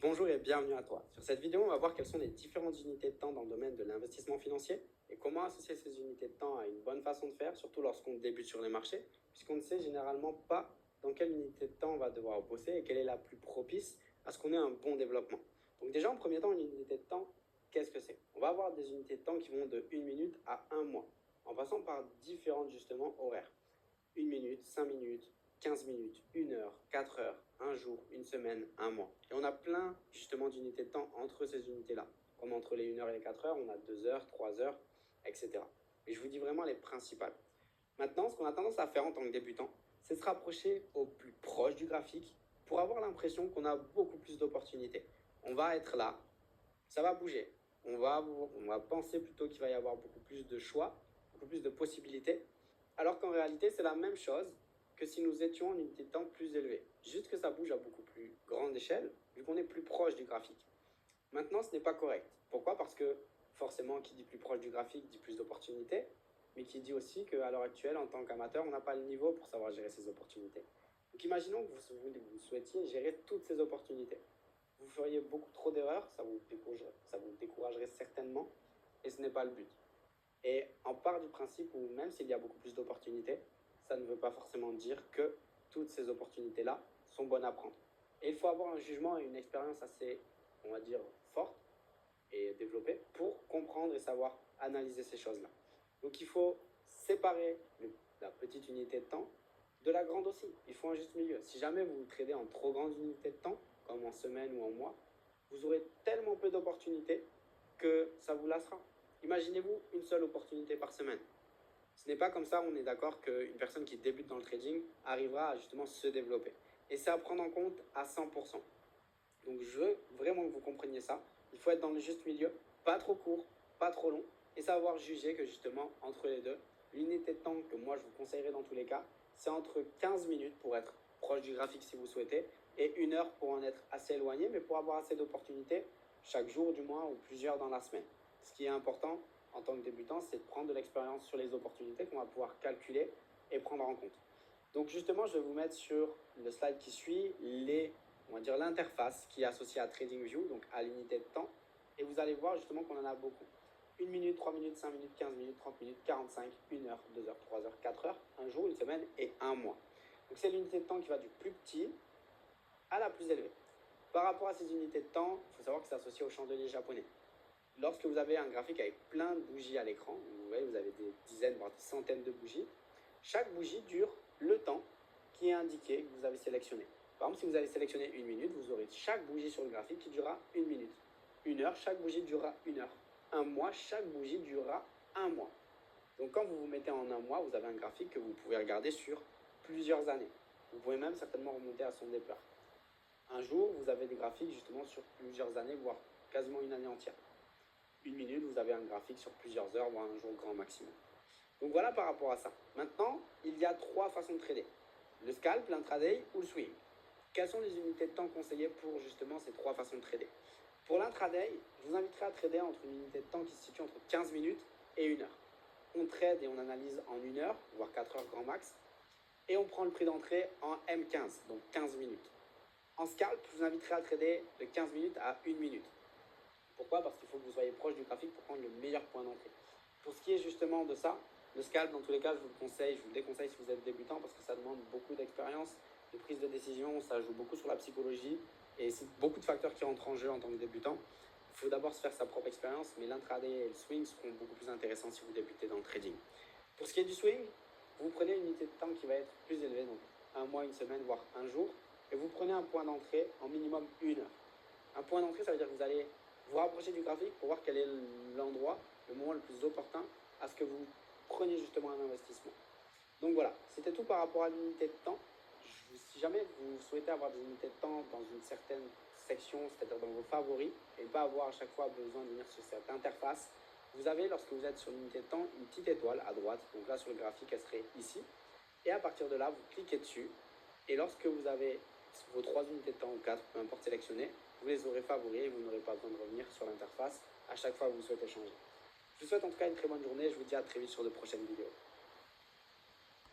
Bonjour et bienvenue à toi. Sur cette vidéo, on va voir quelles sont les différentes unités de temps dans le domaine de l'investissement financier et comment associer ces unités de temps à une bonne façon de faire, surtout lorsqu'on débute sur les marchés, puisqu'on ne sait généralement pas dans quelle unité de temps on va devoir bosser et quelle est la plus propice à ce qu'on ait un bon développement. Donc déjà, en premier temps, une unité de temps, qu'est-ce que c'est? On va avoir des unités de temps qui vont de 1 minute à 1 mois, en passant par différentes justement horaires. 1 minute, 5 minutes, 15 minutes, 1 heure, 4 heures, un jour, une semaine, un mois. Et on a plein justement d'unités de temps entre ces unités-là. Comme entre les 1 heure et les 4 heures, on a 2 heures, 3 heures, etc. Et je vous dis vraiment les principales. Maintenant, ce qu'on a tendance à faire en tant que débutant, c'est se rapprocher au plus proche du graphique pour avoir l'impression qu'on a beaucoup plus d'opportunités. On va être là, ça va bouger. On va penser plutôt qu'il va y avoir beaucoup plus de choix, beaucoup plus de possibilités, alors qu'en réalité, c'est la même chose que si nous étions en unité de temps plus élevée. Juste que ça bouge à beaucoup plus grande échelle, vu qu'on est plus proche du graphique. Maintenant, ce n'est pas correct. Pourquoi? Parce que forcément, qui dit plus proche du graphique dit plus d'opportunités, mais qui dit aussi qu'à l'heure actuelle, en tant qu'amateur, on n'a pas le niveau pour savoir gérer ces opportunités. Donc imaginons que vous souhaitiez gérer toutes ces opportunités. Vous feriez beaucoup trop d'erreurs, ça vous découragerait certainement, et ce n'est pas le but. Et on part du principe où même s'il y a beaucoup plus d'opportunités, ça ne veut pas forcément dire que toutes ces opportunités-là sont bonnes à prendre. Et il faut avoir un jugement et une expérience assez, on va dire, forte et développée pour comprendre et savoir analyser ces choses-là. Donc il faut séparer la petite unité de temps de la grande aussi. Il faut un juste milieu. Si jamais vous tradez en trop grande unité de temps, comme en semaine ou en mois, vous aurez tellement peu d'opportunités que ça vous lassera. Imaginez-vous une seule opportunité par semaine. Ce n'est pas comme ça, on est d'accord qu'une personne qui débute dans le trading arrivera à justement se développer. Et c'est à prendre en compte à 100%. Donc je veux vraiment que vous compreniez ça. Il faut être dans le juste milieu, pas trop court, pas trop long, et savoir juger que justement, entre les deux, l'unité de temps que moi je vous conseillerais dans tous les cas, c'est entre 15 minutes pour être proche du graphique si vous souhaitez, et 1 heure pour en être assez éloigné, mais pour avoir assez d'opportunités chaque jour du mois ou plusieurs dans la semaine. Ce qui est important en tant que débutant, c'est de prendre de l'expérience sur les opportunités qu'on va pouvoir calculer et prendre en compte. Donc justement, je vais vous mettre sur le slide qui suit on va dire l'interface qui est associée à TradingView, donc à l'unité de temps. Et vous allez voir justement qu'on en a beaucoup. 1 minute, 3 minutes, 5 minutes, 15 minutes, 30 minutes, 45, 1 heure, 2 heures, 3 heures, 4 heures, un jour, une semaine et un mois. Donc c'est l'unité de temps qui va du plus petit à la plus élevée. Par rapport à ces unités de temps, il faut savoir que c'est associé au chandelier japonais. Lorsque vous avez un graphique avec plein de bougies à l'écran, vous voyez, vous avez des dizaines, voire des centaines de bougies, chaque bougie dure le temps qui est indiqué que vous avez sélectionné. Par exemple, si vous avez sélectionné 1 minute, vous aurez chaque bougie sur le graphique qui durera 1 minute. 1 heure, chaque bougie durera 1 heure. Un mois, chaque bougie durera un mois. Donc quand vous vous mettez en un mois, vous avez un graphique que vous pouvez regarder sur plusieurs années. Vous pouvez même certainement remonter à son départ. Un jour, vous avez des graphiques justement sur plusieurs années, voire quasiment une année entière. 1 minute, vous avez un graphique sur plusieurs heures, voire un jour grand maximum. Donc voilà par rapport à ça. Maintenant, il y a 3 façons de trader. Le scalp, l'intraday ou le swing. Quelles sont les unités de temps conseillées pour justement ces 3 façons de trader? Pour l'intraday, je vous inviterai à trader entre une unité de temps qui se situe entre 15 minutes et 1 heure. On trade et on analyse en 1 heure, voire 4 heures grand max. Et on prend le prix d'entrée en M15, donc 15 minutes. En scalp, je vous inviterai à trader de 15 minutes à 1 minute. Pourquoi? Parce qu'il faut que vous soyez proche du graphique pour prendre le meilleur point d'entrée. Pour ce qui est justement de ça, le scalp, dans tous les cas, je vous le déconseille si vous êtes débutant parce que ça demande beaucoup d'expérience, de prise de décision, ça joue beaucoup sur la psychologie et c'est beaucoup de facteurs qui rentrent en jeu en tant que débutant. Il faut d'abord se faire sa propre expérience, mais l'intraday et le swing seront beaucoup plus intéressants si vous débutez dans le trading. Pour ce qui est du swing, vous prenez une unité de temps qui va être plus élevée, donc un mois, une semaine, voire un jour, et vous prenez un point d'entrée en minimum 1 heure. Un point d'entrée, ça veut dire que vous allez vous rapprocher du graphique pour voir quel est l'endroit, le moment le plus opportun à ce que vous preniez justement un investissement. Donc voilà, c'était tout par rapport à l'unité de temps. Si jamais vous souhaitez avoir des unités de temps dans une certaine section, c'est-à-dire dans vos favoris, et ne pas avoir à chaque fois besoin de venir sur cette interface, vous avez, lorsque vous êtes sur l'unité de temps, une petite étoile à droite. Donc là, sur le graphique, elle serait ici. Et à partir de là, vous cliquez dessus. Et lorsque vous avez vos 3 unités de temps ou 4, peu importe sélectionnées, vous les aurez favoris et vous n'aurez pas besoin de revenir sur l'interface à chaque fois que vous souhaitez changer. Je vous souhaite en tout cas une très bonne journée et je vous dis à très vite sur de prochaines vidéos.